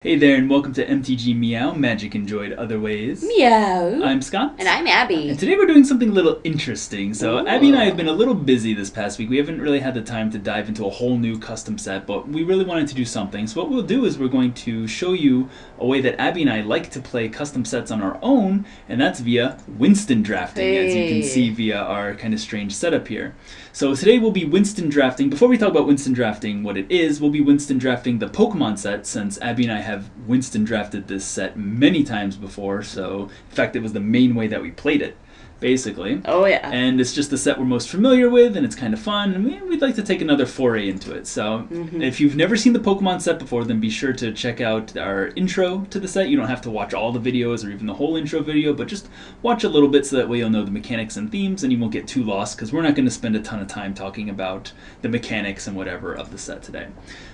Hey there, and welcome to MTG Meow, Magic Enjoyed Other Ways. Meow. I'm Scott. And I'm Abby. And today we're doing something a little interesting. So Ooh. Abby and I have been a little busy this past week. We haven't really had the time to dive into a whole new custom set, but we really wanted to do something. So what we'll do is we're going to show you a way that Abby and I like to play custom sets on our own, and that's via Winston drafting, as you can see via our kind of strange setup here. So today we'll be Winston drafting. Before we talk about Winston drafting, what it is, we'll be Winston drafting the Pokemon set, since Abby and I have Winston drafted this set many times before. So in fact, it was the main way that we played it, basically. Oh yeah. And it's just the set we're most familiar with, and it's kind of fun, and we'd like to take another foray into it. So if you've never seen the Pokemon set before, then be sure to check out our intro to the set. You don't have to watch all the videos or even the whole intro video, but just watch a little bit so that way you'll know the mechanics and themes, and you won't get too lost, because we're not going to spend a ton of time talking about the mechanics and whatever of the set today.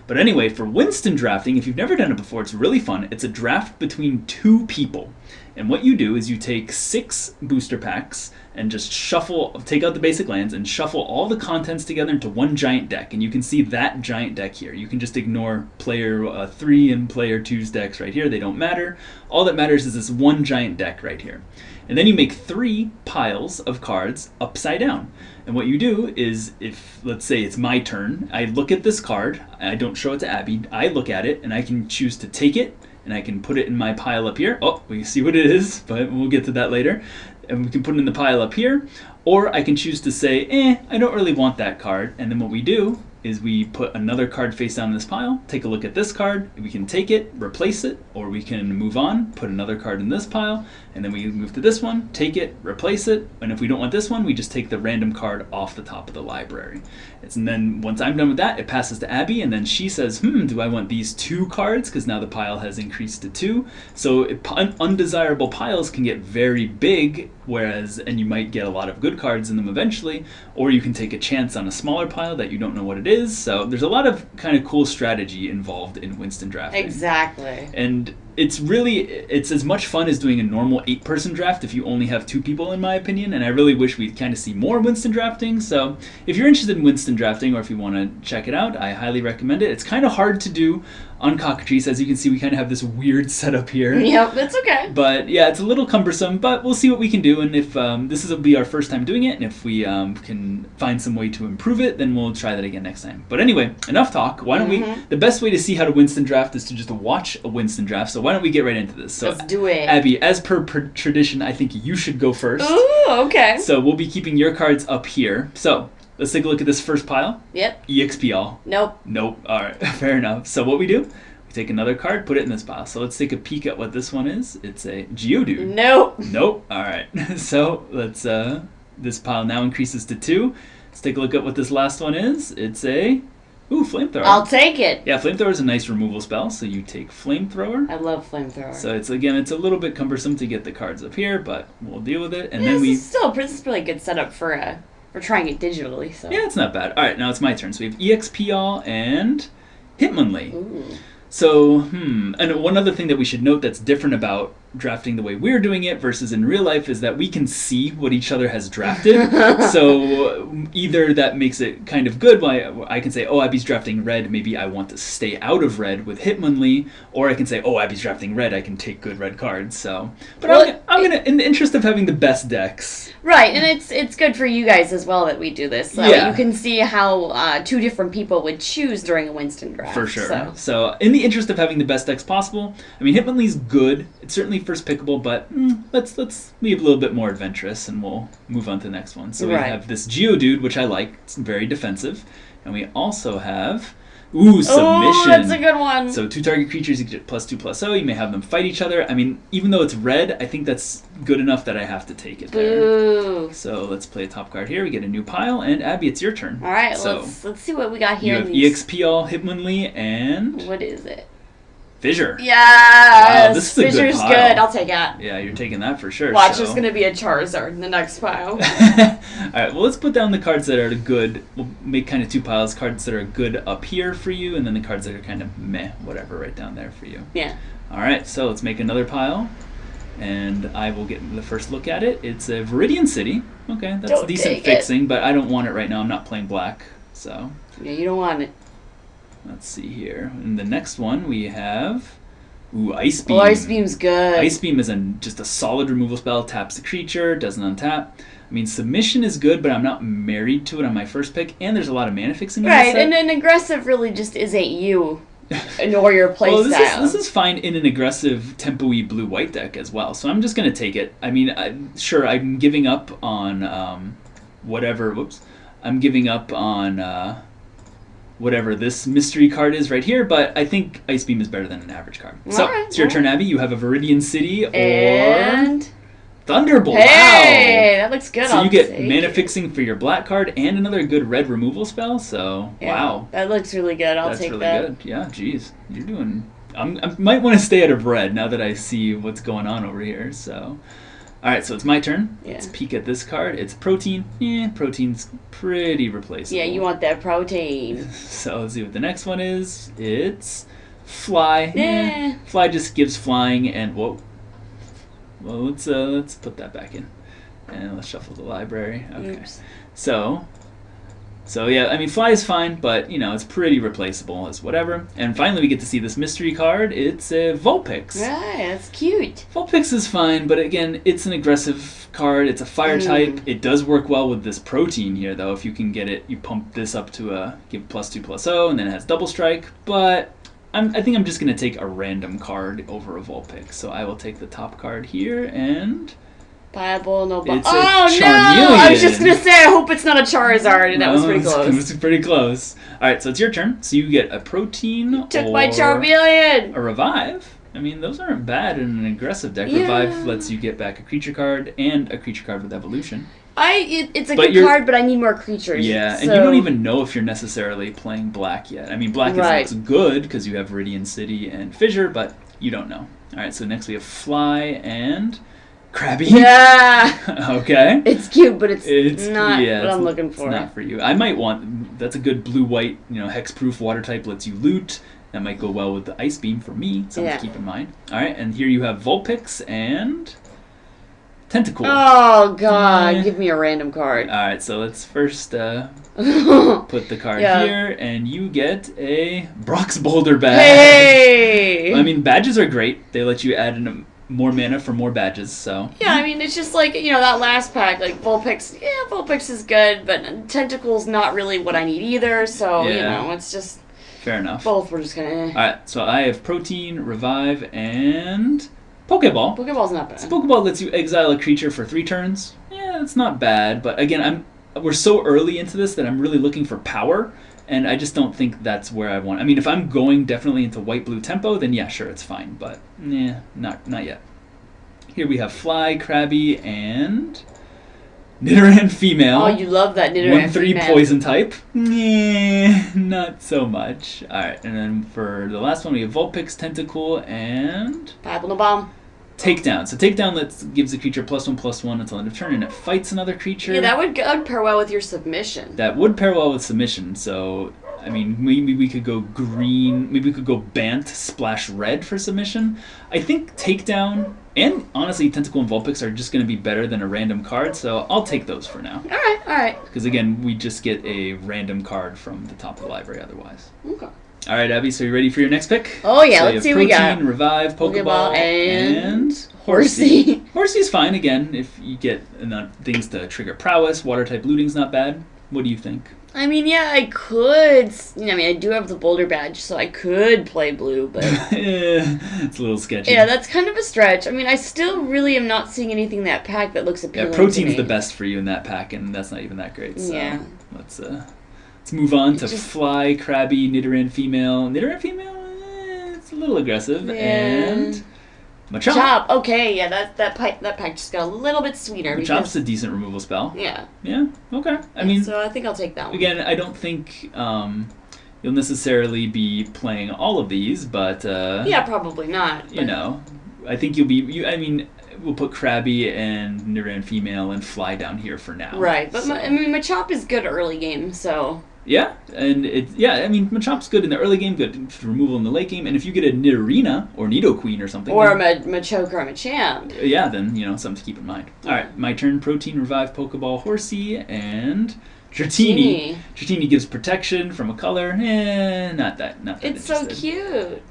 But anyway, for Winston drafting, if you've never done it before, it's really fun. It's a draft between two people. And what you do is you take 6 booster packs and just take out the basic lands and shuffle all the contents together into one giant deck. And you can see that giant deck here. You can just ignore player 3 and player 2's decks right here. They don't matter. All that matters is this one giant deck right here. And then you make 3 piles of cards upside down. And what you do is, if, let's say it's my turn, I look at this card, I don't show it to Abby, I look at it, and I can choose to take it, and I can put it in my pile up here. Oh, we see what it is, but we'll get to that later. And we can put it in the pile up here, or I can choose to say, I don't really want that card. And then what we do is we put another card face down in this pile, take a look at this card, we can take it, replace it, or we can move on, put another card in this pile, and then we move to this one, take it, replace it, and if we don't want this one, we just take the random card off the top of the library. And then once I'm done with that, it passes to Abby, and then she says, do I want these 2 cards? Because now the pile has increased to 2. So undesirable piles can get very big, and you might get a lot of good cards in them eventually, or you can take a chance on a smaller pile that you don't know what it is. So there's a lot of kind of cool strategy involved in Winston drafting. Exactly. And it's as much fun as doing a normal 8-person draft if you only have 2 people, in my opinion, and I really wish we'd kind of see more Winston drafting. So if you're interested in Winston drafting, or if you want to check it out, I highly recommend it. It's kind of hard to do on Cockatrice. As you can see, we kind of have this weird setup here. Yep, that's okay. But yeah, it's a little cumbersome, but we'll see what we can do, and if this will be our first time doing it, and if we can find some way to improve it, then we'll try that again next time. But anyway, enough talk. Why don't we, the best way to see how to Winston draft is to just watch a Winston draft, so why don't we get right into this? So, let's do it. Abby, as per tradition, I think you should go first. Ooh, okay. So we'll be keeping your cards up here. So let's take a look at this first pile. Yep. EXP all. Nope. Nope. All right, fair enough. So what we do, we take another card, put it in this pile. So let's take a peek at what this one is. It's a Geodude. Nope. Nope. All right. So let's, this pile now increases to 2. Let's take a look at what this last one is. It's a, Flamethrower. I'll take it. Yeah, Flamethrower is a nice removal spell, so you take Flamethrower. I love Flamethrower. So it's a little bit cumbersome to get the cards up here, but we'll deal with it. And then this is really good setup for trying it digitally. So yeah, it's not bad. All right, now it's my turn. So we have EXP all and Hitmonlee. Ooh. So, and one other thing that we should note that's different about drafting the way we're doing it versus in real life is that we can see what each other has drafted. So either that makes it kind of good, I can say, Abby's drafting red, maybe I want to stay out of red with Hitmonlee, or I can say, Abby's drafting red, I can take good red cards. So, but I'm gonna, in the interest of having the best decks. Right, and it's good for you guys as well that we do this. So you can see how 2 different people would choose during a Winston draft. For sure. So in the interest of having the best decks possible, I mean, Hitmonlee's good. It's certainly first pickable, but let's leave a little bit more adventurous, and we'll move on to the next one. So we have this Geodude, which I like. It's very defensive. And we also have Submission. Oh, that's a good one. So 2 target creatures, you get +2/+0. You may have them fight each other. I mean, even though it's red, I think that's good enough that I have to take it there. Boo. So let's play a top card here. We get a new pile, and Abby, it's your turn. All right, so let's see what we got here. You have EXP all, Hitmonlee, and what is it? Fissure. Yes. Wow, this is a Fissure's good pile. good. I'll take it. Yeah, you're taking that for sure. Watch, there's going to be a Charizard in the next pile. All right, well, let's put down the cards that are good. We'll make kind of 2 piles, cards that are good up here for you, and then the cards that are kind of meh, whatever, right down there for you. Yeah. All right, so let's make another pile, and I will get the first look at it. It's a Viridian City. Okay, that's decent fixing, but I don't want it right now. I'm not playing black, so. Yeah, you don't want it. Let's see here. In the next one, we have Ooh, Ice Beam. Oh, Ice Beam's good. Ice Beam is just a solid removal spell. Taps the creature, doesn't untap. I mean, Submission is good, but I'm not married to it on my first pick. And there's a lot of mana fixing in this set. Right, and an aggressive really just isn't you. Nor your playstyle. Well, this is fine in an aggressive tempo-y blue-white deck as well. So I'm just going to take it. I mean, sure, I'm giving up on whatever... Whoops. I'm giving up on whatever this mystery card is right here, but I think Ice Beam is better than an average card. So, it's your turn, Abby. You have a Viridian City or Thunderbolt. Hey, that looks good. So you get mana fixing for your black card and another good red removal spell. So, wow. That looks really good. I'll take that. That's really good. Yeah, geez. You're doing... I might want to stay out of red now that I see what's going on over here, so... Alright, so it's my turn. Yeah. Let's peek at this card. It's Protein. Protein's pretty replaceable. Yeah, you want that protein. So let's see what the next one is. It's Fly. Yeah. Fly just gives flying and... Whoa. Well, let's put that back in. And let's shuffle the library. Okay. Oops. So yeah, I mean, Fly is fine, but, you know, it's pretty replaceable as whatever. And finally we get to see this mystery card. It's a Vulpix. Right, that's cute. Vulpix is fine, but again, it's an aggressive card. It's a fire type. It does work well with this Protein here, though. If you can get it, you pump this up to give +2/+0, and then it has Double Strike. But I think I'm just going to take a random card over a Vulpix. So I will take the top card here, and... Pineapple, no ball. It's a Charmeleon. No! I was just going to say, I hope it's not a Charizard, and that was pretty close. It was pretty close. Alright, so it's your turn. So you get a Protein Took my Charmeleon. A Revive. I mean, those aren't bad in an aggressive deck. Yeah. Revive lets you get back a creature card and a creature card with Evolution. It's a good card, but I need more creatures. Yeah, and you don't even know if you're necessarily playing black yet. I mean, black looks good because you have Viridian City and Fissure, but you don't know. Alright, so next we have Fly and... Krabby. Yeah. Okay. It's cute, but it's not what I'm looking for. It's not for you. I might want... That's a good blue-white, hex-proof water type, lets you loot. That might go well with the Ice Beam for me, something to keep in mind. Alright, and here you have Vulpix and... Tentacool. Oh, God. Give me a random card. Alright, so let's first put the card here, and you get a Brock's Boulder badge. Hey! I mean, badges are great. They let you add in more mana for more badges, so... Yeah, I mean, it's just like, that last pack, like, Vulpix, Vulpix is good, but Tentacle's not really what I need either, so, it's just... Fair enough. Both were just kind of... Alright, so I have Protein, Revive, and... Pokeball. Pokeball's not bad. So Pokeball lets you exile a creature for 3 turns. Yeah, it's not bad, but again, we're so early into this that I'm really looking for power, and I just don't think that's where I want... I mean, if I'm going definitely into white-blue tempo, then yeah, sure, it's fine, but not yet. Here we have Fly, Krabby, and... Nidoran Female. Oh, you love that Nidoran 1/3 Female. Poison type. Not so much. Alright, and then for the last one, we have Vulpix, Tentacool, and... Pineapple Bomb. Takedown. So Takedown gives the creature +1/+1 until end of turn, and it fights another creature. Yeah, that would pair well with your Submission. That would pair well with Submission, so... I mean, maybe we could go green, maybe we could go Bant / red for Submission. I think Takedown, and honestly, Tentacool and Vulpix are just going to be better than a random card, so I'll take those for now. Alright. Because again, we just get a random card from the top of the library otherwise. Okay. Alright, Abby, so you ready for your next pick? Oh yeah, so let's see what we got. Protein, Revive, Pokeball, and Horsey. Horsey's fine, again, if you get enough things to trigger prowess. Water-type looting's not bad. What do you think? I mean, yeah, I could. I do have the Boulder badge, so I could play blue, but... It's a little sketchy. Yeah, that's kind of a stretch. I mean, I still really am not seeing anything in that pack that looks appealing to me. Protein's the best for you in that pack, and that's not even that great. So yeah. Let's move on to Fly, Krabby, Nidoran Female. Nidoran Female, it's a little aggressive. Yeah. And... Machop. Machop. Okay, yeah, that pack just got a little bit sweeter. Machop's a decent removal spell. Yeah. Yeah, okay. I mean... So I think I'll take that one. Again, I don't think you'll necessarily be playing all of these, but... yeah, probably not. But... I think you'll be... we'll put Krabby and Nidoran Female and Fly down here for now. Right, but Machop is good early game, so... Yeah, and Machop's good in the early game, good for removal in the late game, and if you get a Nidorina or Nidoqueen or something... Or a Machoke or a Machamp. Yeah, then, something to keep in mind. Alright, my turn. Protein, Revive, Pokeball, Horsey, and... Dratini gives protection from a color. Not that It's so cute.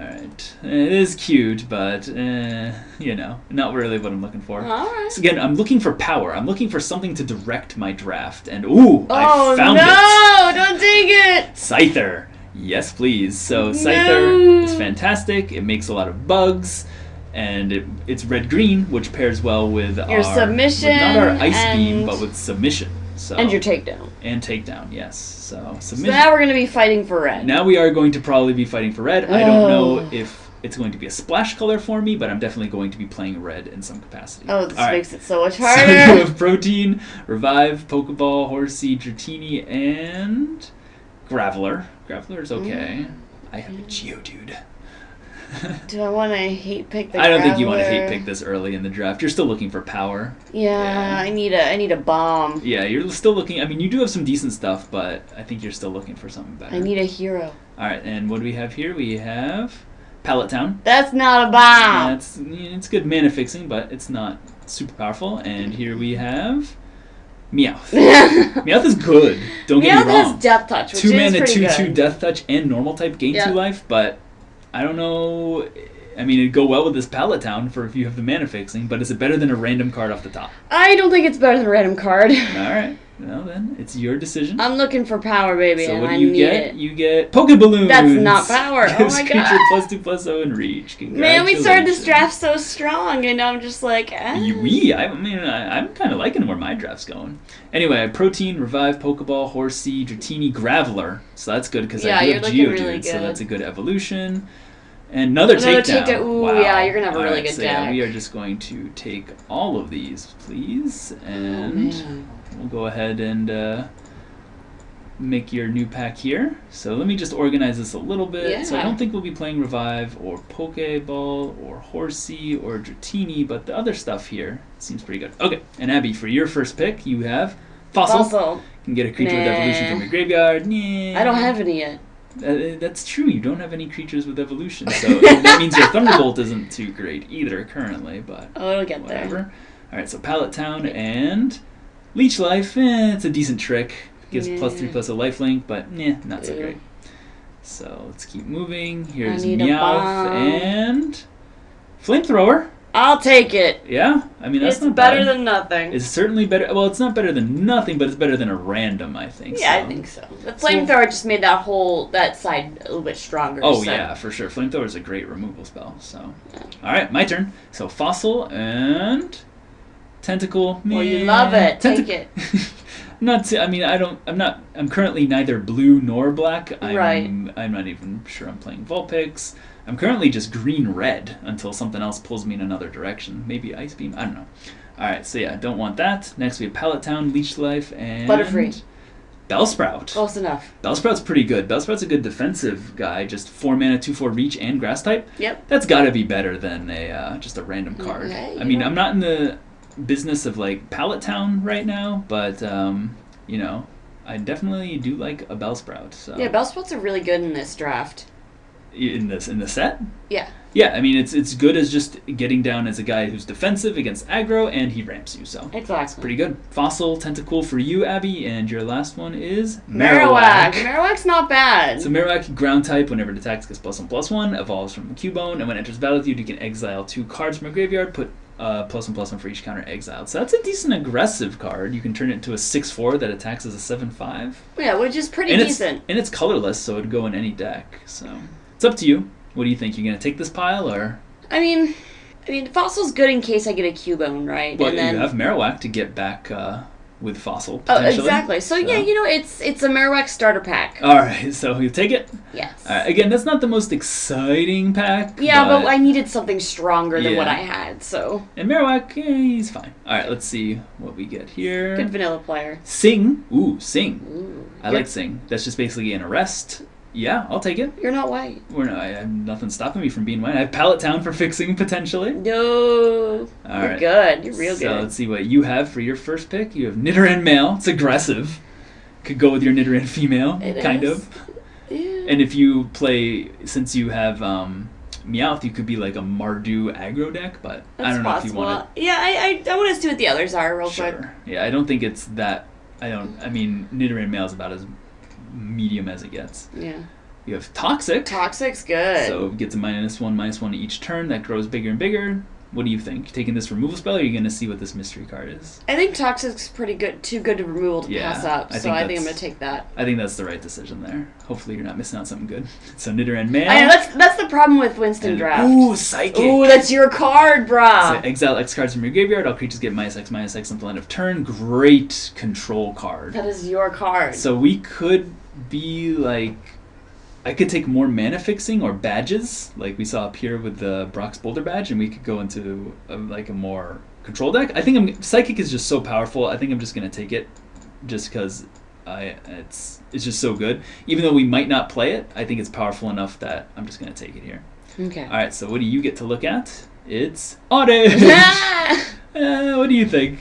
Alright. It is cute, but, you know, not really what I'm looking for. Alright. So again, I'm looking for power. I'm looking for something to direct my draft. And, I found it! Oh, no! Don't take it! Scyther. Yes, please. So, Scyther is fantastic. It makes a lot of bugs. And it's red-green, which pairs well with your submission. With not our Ice Beam, but with submission. So, and your takedown. And takedown, yes. So, So now we're going to be fighting for red. Now we are going to probably be fighting for red. I don't know if it's going to be a splash color for me, but I'm definitely going to be playing red in some capacity. Oh, this makes it so much So harder. you have Protein, Revive, Pokeball, Horsey, Dratini, and Graveler. Graveler is okay. I have a Geodude. Do I want to hate pick the I don't think Graveler? you want to hate pick this early in the draft. You're still looking for power. Yeah, I need a bomb. Yeah, you're still looking. I mean, you do have some decent stuff, but I think you're still looking for something better. I need a hero. All right, and what do we have here? We have Pallet Town. That's not a bomb. It's good mana fixing, but it's not super powerful. And here we have Meowth. Meowth is good. Don't get me wrong. Meowth has Death Touch, which 2 mana, is pretty 2/2 good. Death Touch and Normal type gain 2 life, but I don't know. I mean, it'd go well with this Pallet Town for if you have the mana fixing, but is it better than a random card off the top? I don't think it's better than a random card. All right. Well, then, it's your decision. I'm looking for power, baby, So and what do I you need get? it. You get Pokeballoons. That's not power. Oh Gives my creature god. +2/+0 and reach. Man, we started this draft so strong, and I'm just like, I mean, I'm kind of liking where my draft's going. Anyway, Protein, Revive, Pokeball, Horsey, Dratini, Graveler. So that's good because I do have looking Geodude, really so good. that's a good evolution. And another takedown. Ooh, wow. yeah, you're going to have a really good so deck. yeah, we are just going to take all of these, please. And we'll go ahead and make your new pack here. So let me just organize this a little bit. Yeah. So I don't think we'll be playing Revive or Pokeball or Horsey or Dratini, but the other stuff here seems pretty good. Okay, and Abby, for your first pick, you have Fossil. You can get a creature with evolution from your graveyard. I don't have any yet. That's true. You don't have any creatures with evolution, so that means your Thunderbolt isn't too great either currently. But it'll get whatever. there. All right, so Pallet Town and Leech Life. It's a decent trick. Gives +3/+a lifelink, but not so great. So let's keep moving. Here's Meowth and Flamethrower. I'll take it. Yeah, I mean that's not better bad. than nothing. It's certainly better. Well, it's not better than nothing, but it's better than a random, I think. Yeah, I think so. The Flamethrower just made that side a little bit stronger. Oh yeah, for sure. Flamethrower is a great removal spell. So, all right, my turn. So Fossil and Tentacle. Well, you love it. Take it. I'm currently neither blue nor black. I'm not even sure I'm playing Vulpix. I'm currently just green-red until something else pulls me in another direction. Maybe Ice Beam. I don't know. All right, so yeah, don't want that. Next we have Pallet Town, Leech Life, and Butterfree. Bellsprout. Close enough. Bellsprout's pretty good. Bellsprout's a good defensive guy. Just 4 mana, 2/4 reach, and Grass type. Yep. That's got to be better than just a random card. Okay, I mean, I'm not in the business of like Pallet Town right now, but I definitely do like a Bellsprout. So. Yeah, Bellsprout's are really good in this draft. In the set? Yeah. Yeah, I mean it's good as just getting down as a guy who's defensive against aggro and he ramps you, so exactly. Pretty good. Fossil, Tentacool for you, Abby, and your last one is Marowak. Marowak's not bad. So Marowak, ground type, whenever it attacks gets +1/+1, evolves from a Cubone, and when it enters battle with you can exile 2 cards from a graveyard, put +1/+1 for each counter exiled. So that's a decent aggressive card. You can turn it into a 6/4 that attacks as a 7/5. Yeah, which is pretty decent. And it's colorless, so it'd go in any deck. So it's up to you. What do you think? You gonna take this pile or? I mean, Fossil's good in case I get a Cubone, right? Well, and then you have Marowak to get back with Fossil. Potentially. Oh, exactly. So yeah, it's a Marowak starter pack. All right, so you take it. Yes. Again, that's not the most exciting pack. Yeah, but I needed something stronger than what I had. So. And Marowak, he's fine. All right, let's see what we get here. Good vanilla player. Sing. Ooh, Sing. Ooh. I like Sing. That's just basically an arrest. Yeah, I'll take it. You're not white. I have nothing stopping me from being white. I have Pallet Town for fixing, potentially. No. You're good. You're real good. So let's see what you have for your first pick. You have Nidoran Male. It's aggressive. Could go with your Nidoran Female, kind of. Yeah. And if you play, since you have Meowth, you could be like a Mardu aggro deck, but I don't know if you want it. Yeah, I want to see what the others are real quick. Yeah, I don't think it's that. I mean, Nidoran Male is about as medium as it gets. Yeah. You have Toxic. Toxic's good. So it gets a -1/-1 each turn. That grows bigger and bigger. What do you think? You taking this removal spell, or are you going to see what this mystery card is? I think Toxic's pretty good, too good to removal to pass up, so I think I'm going to take that. I think that's the right decision there. Hopefully you're not missing out on something good. So Nidoran Man. I know, that's the problem with Winston draft. Ooh, Psychic. Ooh, that's your card, brah. So exile X cards from your graveyard. All creatures get -X/-X until end of turn. Great control card. That is your card. So we could be like... I could take more mana fixing or badges, like we saw up here with the Brock's Boulder badge, and we could go into a more control deck. I think Psychic is just so powerful. I think I'm just going to take it just because it's just so good. Even though we might not play it, I think it's powerful enough that I'm just going to take it here. Okay. All right, so what do you get to look at? It's Oddish! What do you think?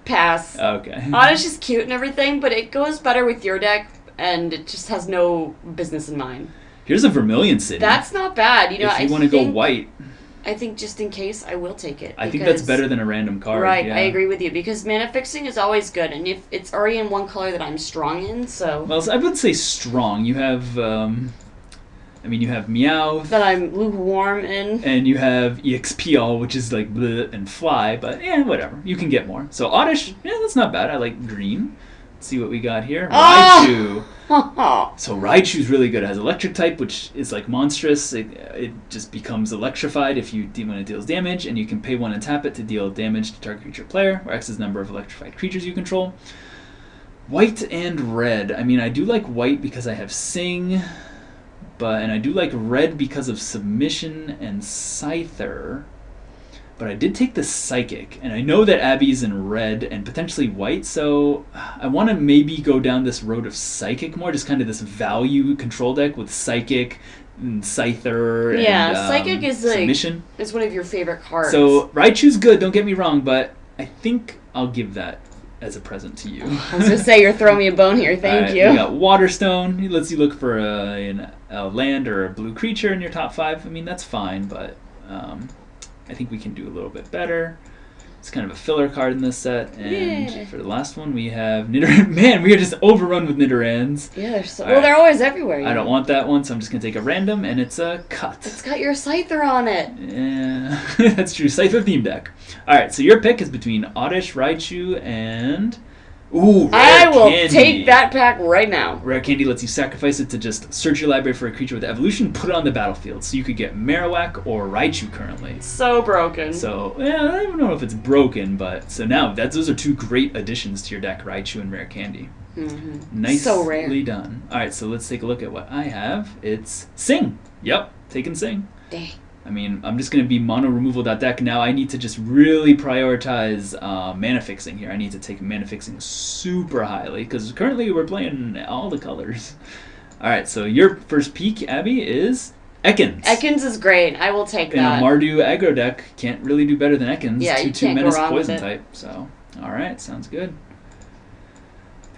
Pass. Okay. Oddish is cute and everything, but it goes better with your deck. And it just has no business in mind. Here's a Vermilion City. That's not bad. You know, if you want to go white. I think just in case, I will take it. I think that's better than a random card. Right, yeah. I agree with you. Because mana fixing is always good. And if it's already in one color that I'm strong in, so... Well, so I would say strong. You have... you have Meow. That I'm lukewarm in. And you have EXP all, which is like bleh and fly. But, whatever. You can get more. So Oddish, that's not bad. I like green. Let's see what we got here. Raichu. So Raichu's really good. It has electric type, which is like monstrous. It just becomes electrified when it deals damage, and you can pay 1 and tap it to deal damage to target creature player, where X is the number of electrified creatures you control. White and red. I mean, I do like white because I have Sing, and I do like red because of Submission and Scyther. But I did take the Psychic, and I know that Abby's in red and potentially white, so I want to maybe go down this road of Psychic more, just kind of this value control deck with Psychic and Scyther and Psychic is Submission. It's one of your favorite cards. So Raichu's good, don't get me wrong, but I think I'll give that as a present to you. I was going to say, you're throwing me a bone here. Thank you. We got Waterstone. It lets you look for a land or a blue creature in your top 5. I mean, that's fine, but... I think we can do a little bit better. It's kind of a filler card in this set. And for the last one, we have Nidoran. Man, we are just overrun with Nidorans. Yeah, they're always everywhere. I don't want that one, so I'm just going to take a random, and it's a cut. It's got your Scyther on it. Yeah, that's true. Scyther theme deck. All right, so your pick is between Oddish, Raichu, and... Ooh, I will take that pack right now. Rare Candy lets you sacrifice it to just search your library for a creature with evolution, put it on the battlefield. So you could get Marowak or Raichu currently. So broken. So, I don't know if it's broken, but... So now, those are 2 great additions to your deck, Raichu and Rare Candy. Mm-hmm. Nicely so rare. done. Alright, so let's take a look at what I have. It's Sing. Yep, taking Sing. Dang. I mean, I'm just going to be mono removal deck. Now I need to just really prioritize mana fixing here. I need to take mana fixing super highly because currently we're playing all the colors. All right, so your first peek, Abby, is Ekans. Ekans is great. I will take that. In a Mardu aggro deck, can't really do better than Ekans. Yeah, you 2/2 can't menace go wrong poison with it. type. So, all right, sounds good.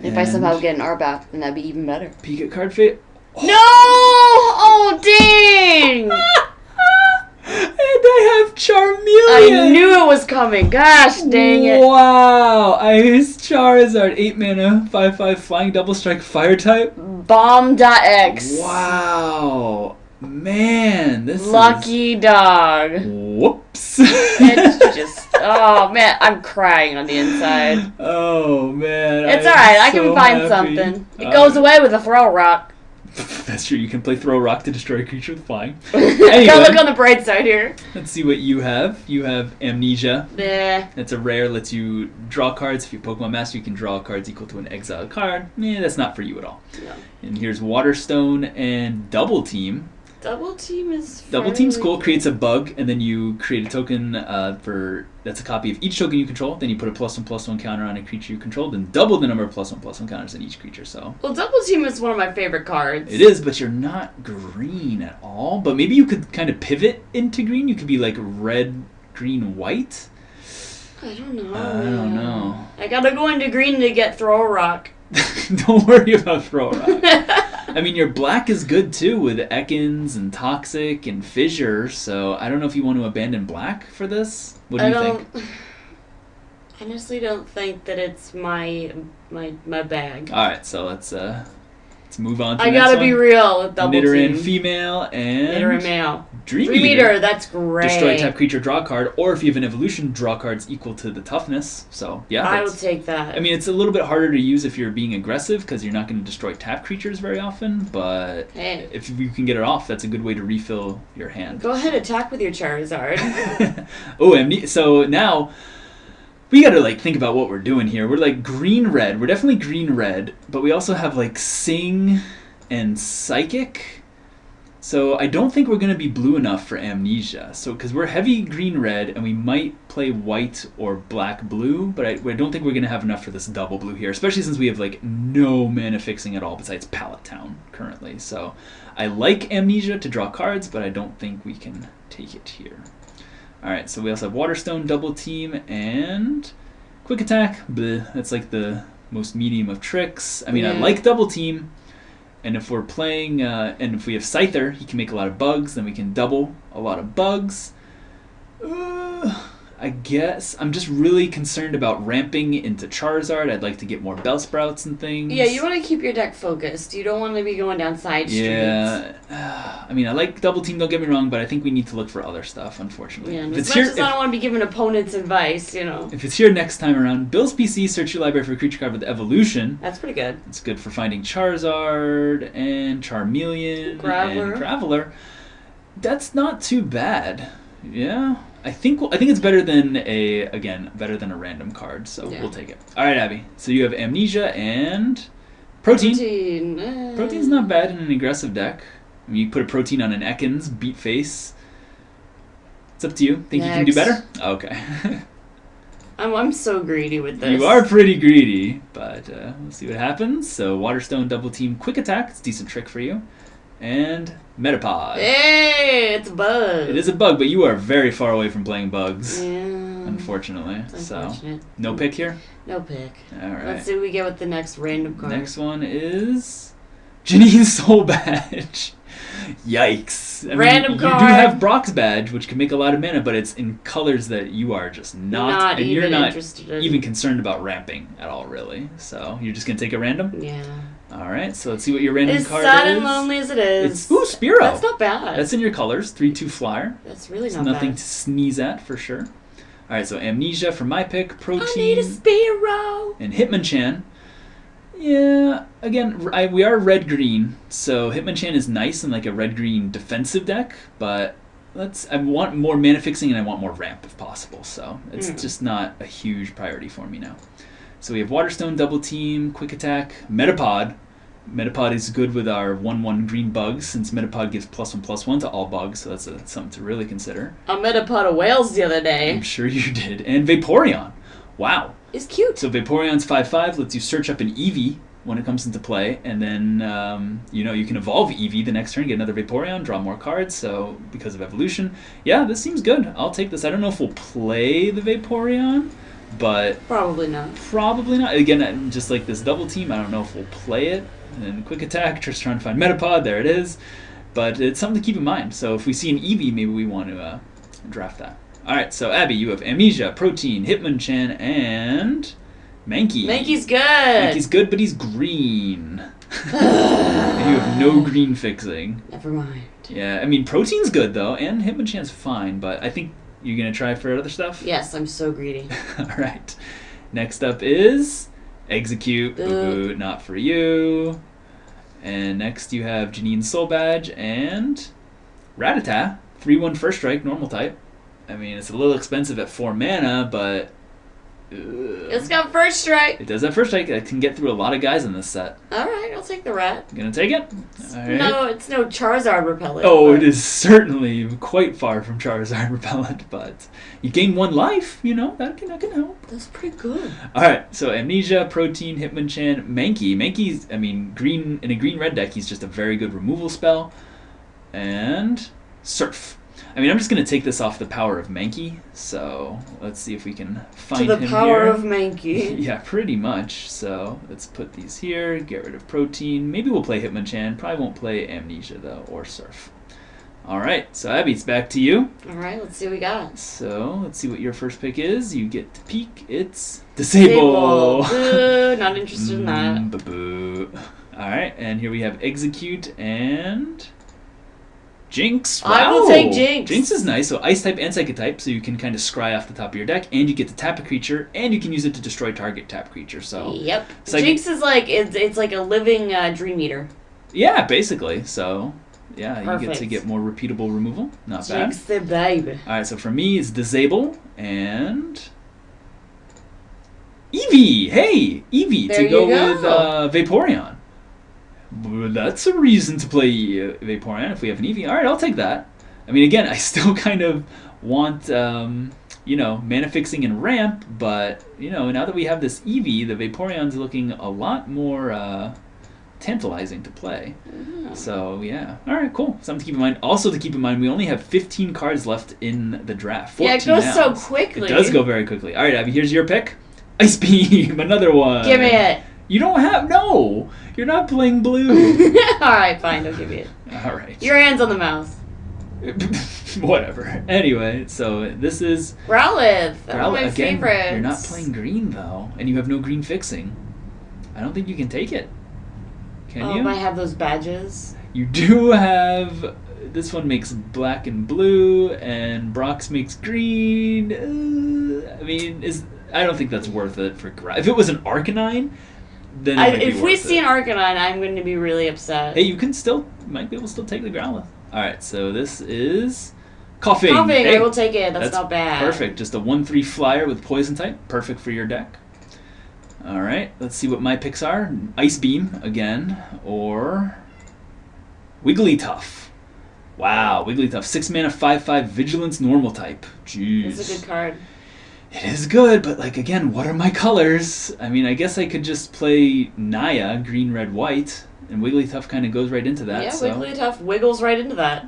If I somehow get an Arbok, then that'd be even better. Peek at card fate. Oh. No! Oh, dang! And I have Charmeleon! I knew it was coming. Gosh, dang it. Wow! Ice Charizard, 8 mana, 5/5 flying double strike fire type. Bomb.x. Wow! Man, this Lucky dog. Whoops. It's just... Oh, man, I'm crying on the inside. Oh, man. It's alright, I can find something. It goes away with a throw rock. That's true. You can play Throw Rock to destroy a creature with flying. Anyway, gotta look on the bright side here. Let's see what you have. You have Amnesia. Nah. It's a rare. Lets you draw cards. If you're Pokemon Master, you can draw cards equal to an exiled card. That's not for you at all. No. And here's Waterstone and Double Team. Double Team is Double Team's cool. Creates a bug, and then you create a token that's a copy of each token you control. Then you put a +1/+1 counter on a creature you control, then double the number of +1/+1 counters on each creature. So. Well, Double Team is one of my favorite cards. It is, but you're not green at all. But maybe you could kind of pivot into green. You could be like red, green, white. I don't know. I don't know. I gotta go into green to get Throw Rock. Don't worry about Throw Rock. I mean, your black is good too with Ekans and Toxic and Fissure, so I don't know if you want to abandon black for this. What do you think? I honestly don't think that it's my bag. Alright, so let's Let's move on to I the next gotta one. be real with double Nidoran team. female and Nidoran male. Dream Eater, that's great. Destroy tap creature, draw a card, or if you have an evolution, draw cards equal to the toughness. So yeah, I will take that. I mean, it's a little bit harder to use if you're being aggressive because you're not going to destroy tap creatures very often. But hey, if you can get it off, that's a good way to refill your hand. Go ahead, attack with your Charizard. Oh, so now we got to like think about what we're doing here. We're like green red. We're definitely green red, but we also have like Sing and Psychic. So I don't think we're going to be blue enough for Amnesia. So because we're heavy green-red, and we might play white or black-blue, but I don't think we're going to have enough for this double blue here, especially since we have like no mana fixing at all besides Pallet Town currently. So I like Amnesia to draw cards, but I don't think we can take it here. All right, so we also have Waterstone, Double Team, and Quick Attack. Bleh, that's like the most medium of tricks. I mean, I like Double Team. And if we're playing, and if we have Scyther, he can make a lot of bugs, then we can double a lot of bugs. I guess I'm just really concerned about ramping into Charizard. I'd like to get more Bellsprouts and things. Yeah, you want to keep your deck focused. You don't want to be going down side streets. Yeah, I mean, I like Double Team, don't get me wrong, but I think we need to look for other stuff, unfortunately. Yeah, and as much as I don't want to be giving opponents advice, you know. If it's here next time around, Bill's PC, search your library for a creature card with Evolution. That's pretty good. It's good for finding Charizard and Charmeleon and Graveler. That's not too bad. Yeah. I think it's better than a random card, so we'll take it. All right, Abby. So you have Amnesia and Protein. Protein's not bad in an aggressive deck. I mean, you put a Protein on an Ekans, beat face. It's up to you. Think you can do better? Okay. I'm so greedy with this. You are pretty greedy, but we'll see what happens. So Waterstone, Double Team, Quick Attack. It's a decent trick for you. And Metapod. Hey, it's a bug. It is a bug, but you are very far away from playing bugs. Yeah. Unfortunately. So, no pick here? No pick. All right. Let's see what we get with the next random card. Next one is Janine's Soul Badge. Yikes. Random card. You do have Brock's Badge, which can make a lot of mana, but it's in colors that you are just not and you're not even concerned about ramping at all, really. So you're just going to take a random? Yeah. All right, so let's see what your random card is. As sad and lonely as it is. Ooh, Spearow. That's not bad. That's in your colors. 3/2 flyer. That's really not bad. Nothing to sneeze at, for sure. All right, so Amnesia for my pick. Protein. I need a Spearow. And Hitmonchan. Yeah, again, we are red-green, so Hitmonchan is nice in like a red-green defensive deck, but I want more mana fixing and I want more ramp if possible, so it's just not a huge priority for me now. So we have Waterstone, Double Team, Quick Attack, Metapod. Metapod is good with our 1/1 green bugs, since Metapod gives +1/+1 to all bugs, so that's something to really consider. I met a pot of whales the other day. I'm sure you did. And Vaporeon. Wow. It's cute. So Vaporeon's 5/5, lets you search up an Eevee when it comes into play, and then you can evolve Eevee the next turn, get another Vaporeon, draw more cards, so because of evolution. Yeah, this seems good. I'll take this. I don't know if we'll play the Vaporeon, but probably not. Probably not. Again, just like this Double Team, I don't know if we'll play it. And then Quick Attack, just trying to find Metapod, there it is. But it's something to keep in mind. So if we see an Eevee, maybe we want to draft that. Alright, so Abby, you have Amnesia, Protein, Hitmonchan, and Mankey. Mankey's good. Mankey's good, but he's green. And you have no green fixing. Never mind. Yeah, I mean, Protein's good, though, and Hitmonchan's fine, but I think you're going to try for other stuff? Yes, I'm so greedy. Alright. Next up is Execute. Boo-boo, not for you. And next you have Janine's Soul Badge and Rattata. 3/1 First Strike, normal type. I mean, it's a little expensive at 4 mana, but it's got First Strike. It does have First Strike. It can get through a lot of guys in this set. Alright, I'll take the rat. You gonna take it? Right. No, it's no Charizard repellent. Oh, it is certainly quite far from Charizard repellent, but you gain 1 life, that can help. That's pretty good. Alright, so Amnesia, Protein, Hitmonchan, Mankey. Mankey's, green in a green-red deck, he's just a very good removal spell. And Surf. I'm just going to take this off the power of Mankey, so let's see if we can find him here. To the power of Mankey. Yeah, pretty much. So let's put these here, get rid of Protein. Maybe we'll play Hitmonchan. Probably won't play Amnesia, though, or Surf. All right, so Abby, it's back to you. All right, let's see what we got. So let's see what your first pick is. You get to peek. It's Disable. Boo, not interested in that. Boo. Alright, and here we have Execute and Jinx. Wow. I will take Jinx. Jinx is nice. So Ice type and Psychic type, so you can kind of scry off the top of your deck, and you get to tap a creature, and you can use it to destroy target tap creature. So yep. Jinx is like it's like a living Dream Eater. Yeah, basically. So yeah, Perfect. you get to get more repeatable removal. Not Jinx bad. the baby. Alright, so for me it's Disable and Eevee. Hey, Eevee There to go you go. with Vaporeon. That's a reason to play Vaporeon if we have an Eevee. Alright, I'll take that. I mean, again, I still kind of want, mana fixing and ramp, but, now that we have this Eevee, the Vaporeon's looking a lot more tantalizing to play. Mm. So, yeah. Alright, cool. Something to keep in mind. Also to keep in mind, we only have 15 cards left in the draft. 14 Yeah, it goes now. so quickly. It does go very quickly. Alright, Abby, here's your pick. Ice Beam, another one. Give me it. You don't have... No! You're not playing blue. Alright, fine, don't give me it. Alright. Your hand's on the mouse. Whatever. Anyway, so this is... Growlithe. One of my again, favorites. you're not playing green, though. And you have no green fixing. I don't think you can take it. Can you? I have those badges. You do have... This one makes black and blue, and Brox makes green. I mean, I don't think that's worth it for... If it was an Arcanine... Then if we see an Arcanine, I'm going to be really upset. Hey, you might be able to still take the Growlithe. Alright, so this is Coughing. Hey, I will take it. That's not bad. Perfect. Just a 1/3 flyer with Poison type. Perfect for your deck. Alright, let's see what my picks are. Ice Beam again, or Wigglytuff. Wow, Wigglytuff. 6 mana, 5/5 Vigilance normal type. Jeez. That's a good card. It is good, but again, what are my colors? I mean, I guess I could just play Naya, green, red, white, and Wigglytuff kind of goes right into that. Yeah, so. Wigglytuff wiggles right into that.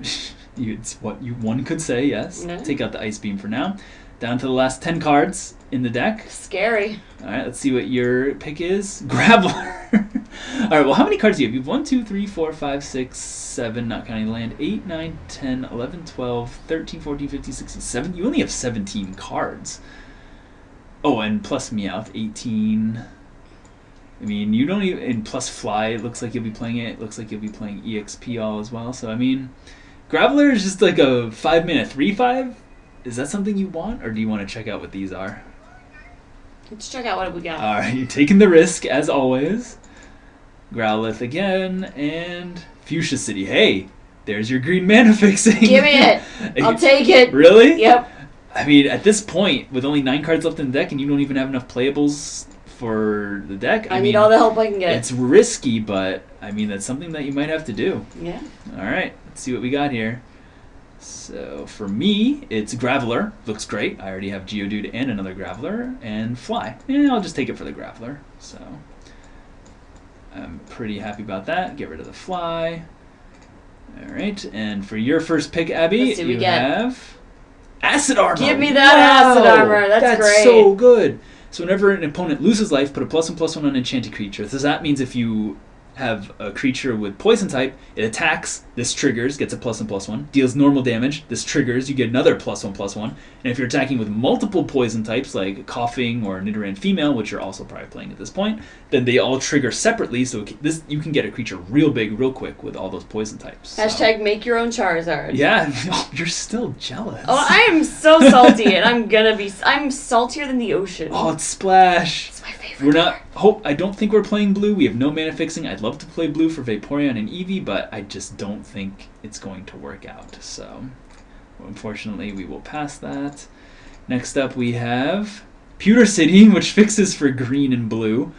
It's what one could say, yes. Yeah. Take out the Ice Beam for now. Down to the last 10 cards in the deck. Scary. Alright, let's see what your pick is. Graveler. Alright, well, how many cards do you have? You have 1, 2, 3, 4, 5, 6, 7, not counting land, 8, 9, 10, 11, 12, 13, 14, 15, 16, 17. You only have 17 cards. Oh, and plus Meowth, 18. I mean, you don't even... And plus Fly, it looks like you'll be playing it. It looks like you'll be playing EXP all as well. So, I mean, Graveler is just like a 5-mana 3/5. Is that something you want, or do you want to check out what these are? Let's check out what we got. Alright, you're taking the risk, as always. Growlithe again, and Fuchsia City. Hey, there's your green mana fixing. Give me it. I'll take it. Really? Yep. I mean, at this point, with only 9 cards left in the deck, and you don't even have enough playables for the deck, I need all the help I can get. It's risky, but, I mean, that's something that you might have to do. Yeah. Alright, let's see what we got here. So, for me, it's Graveler. Looks great. I already have Geodude and another Graveler. And Fly. Yeah, I'll just take it for the Graveler. So, I'm pretty happy about that. Get rid of the Fly. Alright, and for your first pick, Abby, Let's see what you we get. have Acid Armor. Give me that Acid Armor. That's great. That's so good. So whenever an opponent loses life, put a +1/+1 on enchanted creature. So that means if you have a creature with poison type, it attacks, this triggers, gets a +1/+1, deals normal damage, this triggers, you get another +1/+1, and if you're attacking with multiple poison types like Coughing or Nidoran Female, which you're also probably playing at this point, then they all trigger separately, so you can get a creature real big real quick with all those poison types. So. Hashtag make your own Charizard. Yeah, oh, you're still jealous. Oh, I am so salty, and I'm saltier than the ocean. Oh, it's Splash. It's my favorite. I don't think we're playing blue. We have no mana fixing. I'd love to play blue for Vaporeon and Eevee, but I just don't think it's going to work out. So, unfortunately, we will pass that. Next up, we have Pewter City, which fixes for green and blue.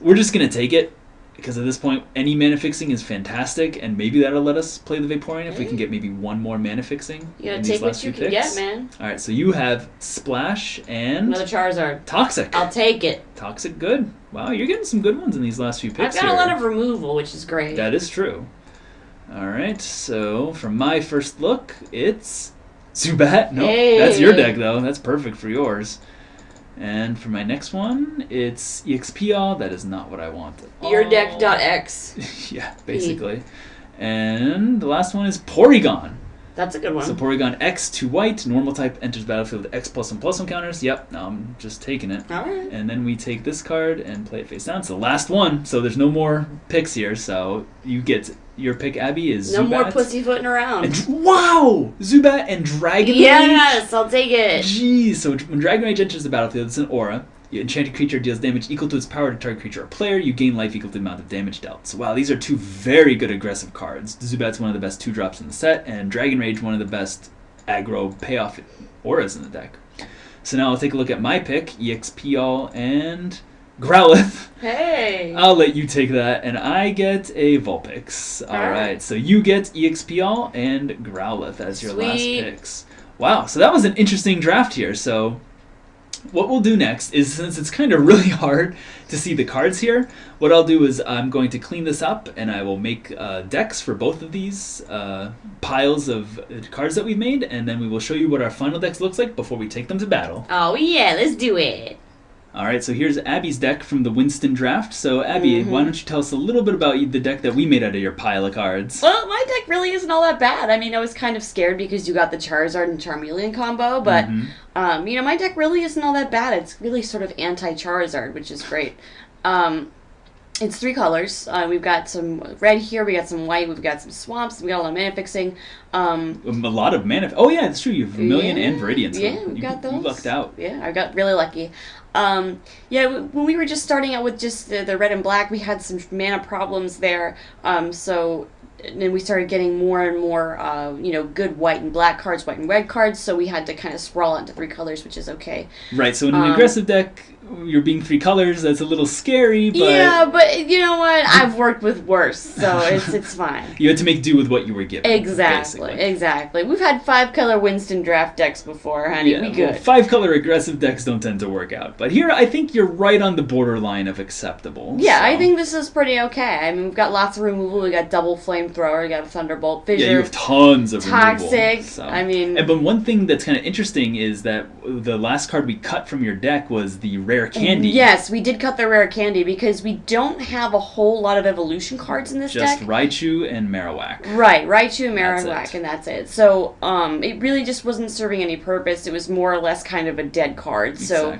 We're just going to take it, because at this point, any mana fixing is fantastic, and maybe that'll let us play the Vaporeon if we can get maybe one more mana fixing. You gotta take what you can get, man. Alright, so you have Splash and... Another Charizard. Toxic. I'll take it. Toxic, good. Wow, you're getting some good ones in these last few picks I've got here. a lot of removal, which is great. That is true. Alright, so for my first look, it's Zubat. Nope, that's your deck, though. That's perfect for yours. And for my next one, it's EXP. That is not what I want at all. Your deck.x. Yeah, basically. And the last one is Porygon. That's a good one. So Porygon X, 2 white, normal type, enters battlefield with X +1/+1 counters. Yep, I'm just taking it. All right. And then we take this card and play it face down. It's the last one, so there's no more picks here. So you get your pick, Abby, is no Zubat. more pussyfooting around. Wow! Zubat and Dragon Rage? Yes, I'll take it. Jeez, so when Dragon Rage enters the battlefield, it's an aura. Your enchanted creature deals damage equal to its power to target creature or player. You gain life equal to the amount of damage dealt. So wow, these are two very good aggressive cards. Zubat's one of the best 2-drops in the set, and Dragon Rage one of the best aggro payoff auras in the deck. So now I'll take a look at my pick, EXP and Growlithe. Hey. I'll let you take that, and I get a Vulpix. Alright, so you get EXP and Growlithe as your last picks. Wow, so that was an interesting draft here. So what we'll do next is, since it's kind of really hard to see the cards here, what I'll do is I'm going to clean this up, and I will make decks for both of these piles of cards that we've made, and then we will show you what our final decks looks like before we take them to battle. Oh yeah, let's do it. Alright, so here's Abby's deck from the Winston draft. So Abby, why don't you tell us a little bit about the deck that we made out of your pile of cards? Well, my deck really isn't all that bad. I mean, I was kind of scared because you got the Charizard and Charmeleon combo, but, you know, my deck really isn't all that bad. It's really sort of anti-Charizard, which is great. It's 3 colors. We've got some red here, we got some white, we've got some swamps, we got a lot of mana fixing. A lot of mana. Oh yeah, that's true. You have Vermilion and Viridian. So yeah, we've got those. You lucked out. Yeah, I got really lucky. Yeah, when we were just starting out with just the red and black, we had some mana problems there. So then we started getting more and more, you know, good white and black cards, white and red cards. So we had to kind of sprawl into 3 colors, which is okay. Right. So in an aggressive deck, you're being 3 colors. That's a little scary. But yeah, but you know what? I've worked with worse, so it's fine. You had to make do with what you were given. Exactly. We've had 5-color Winston draft decks before, honey. Yeah, we good. 5-color aggressive decks don't tend to work out, but here I think you're right on the borderline of acceptable. Yeah, so. I think this is pretty okay. I mean, we've got lots of removal. We got double flamethrower. We got a thunderbolt fissure. Yeah, you have tons of toxic. removal. So. I mean, but one thing that's kind of interesting is that the last card we cut from your deck was the rare candy. Yes, we did cut the rare candy because we don't have a whole lot of evolution cards in this deck. Just Raichu and Marowak. Right, Raichu and Marowak, and that's it. So, it really just wasn't serving any purpose. It was more or less kind of a dead card. So,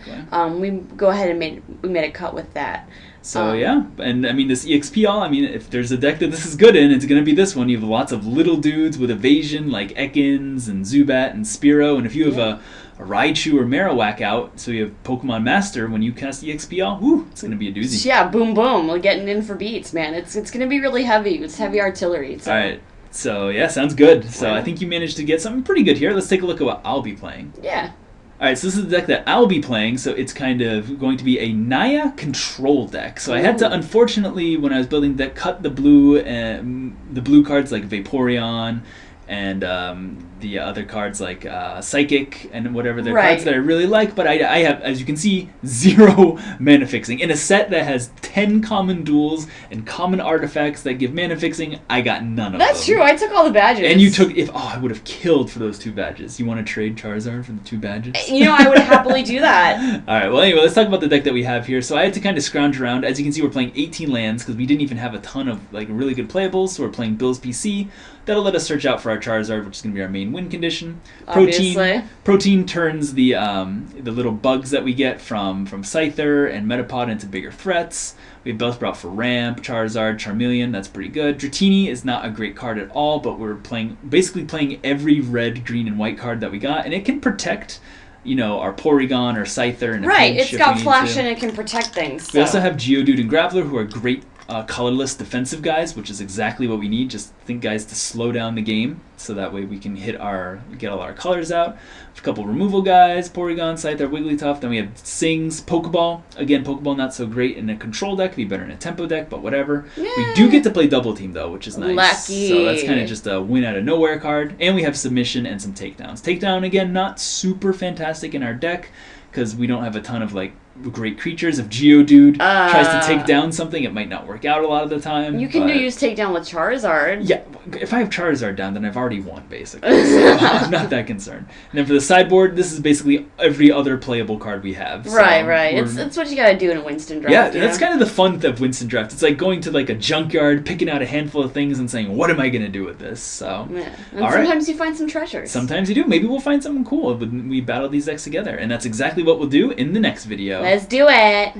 we go ahead and made a cut with that. So yeah, and I mean this EXP I mean if there's a deck that this is good in, it's going to be this one. You have lots of little dudes with evasion like Ekans and Zubat and Spearow, and if you have a Raichu or Marowak out, so you have Pokemon Master, when you cast EXP whoo, it's going to be a doozy. Yeah, boom boom, we're getting in for beats, man. It's going to be really heavy. It's heavy artillery. So. Alright, so yeah, sounds good. So I think you managed to get something pretty good here. Let's take a look at what I'll be playing. Yeah. Alright, so this is the deck that I'll be playing, so it's kind of going to be a Naya control deck. So I had to, unfortunately, when I was building the deck, cut the blue cards like Vaporeon and the other cards like Psychic and whatever. They're cards that I really like, but I have, as you can see, 0 mana fixing. In a set that has 10 common duels and common artifacts that give mana fixing, I got none of them. That's true, I took all the badges. And you took, I would have killed for those 2 badges. You want to trade Charizard for the 2 badges? You know, I would happily do that. Alright, well anyway, let's talk about the deck that we have here. So I had to kind of scrounge around. As you can see, we're playing 18 lands because we didn't even have a ton of like really good playables, so we're playing Bill's PC. That'll let us search out for our Charizard, which is going to be our main win condition. Protein turns the little bugs that we get from Scyther and Metapod into bigger threats. We have both brought for Ramp, Charizard, Charmeleon. That's pretty good. Dratini is not a great card at all, but we're basically playing every red, green, and white card that we got, and it can protect, you know, our Porygon or Scyther. And it's got flash and it can protect things. So. We also have Geodude and Graveler, who are great colorless defensive guys, which is exactly what we need. Just think guys to slow down the game, so that way we can get all our colors out. A couple removal guys, Porygon, Scyther, Wigglytuff. Then we have Sings, Pokeball. Again, Pokeball not so great in a control deck. Be better in a tempo deck, but whatever. Yeah. We do get to play Double Team though, which is nice. Lucky. So that's kind of just a win out of nowhere card. And we have Submission and some Takedowns. Takedown again, not super fantastic in our deck, because we don't have a ton of like great creatures. If Geodude tries to take down something, it might not work out a lot of the time. You can use takedown with Charizard. Yeah, if I have Charizard down, then I've already won, basically. So I'm not that concerned. And then for the sideboard, this is basically every other playable card we have. So right. It's what you gotta do in a Winston draft. Yeah, that's kind of the fun of Winston draft. It's like going to like a junkyard, picking out a handful of things and saying, what am I going to do with this? So, yeah. And sometimes you find some treasures. Sometimes you do. Maybe we'll find something cool when we battle these decks together. And that's exactly what we'll do in the next video. Let's do it!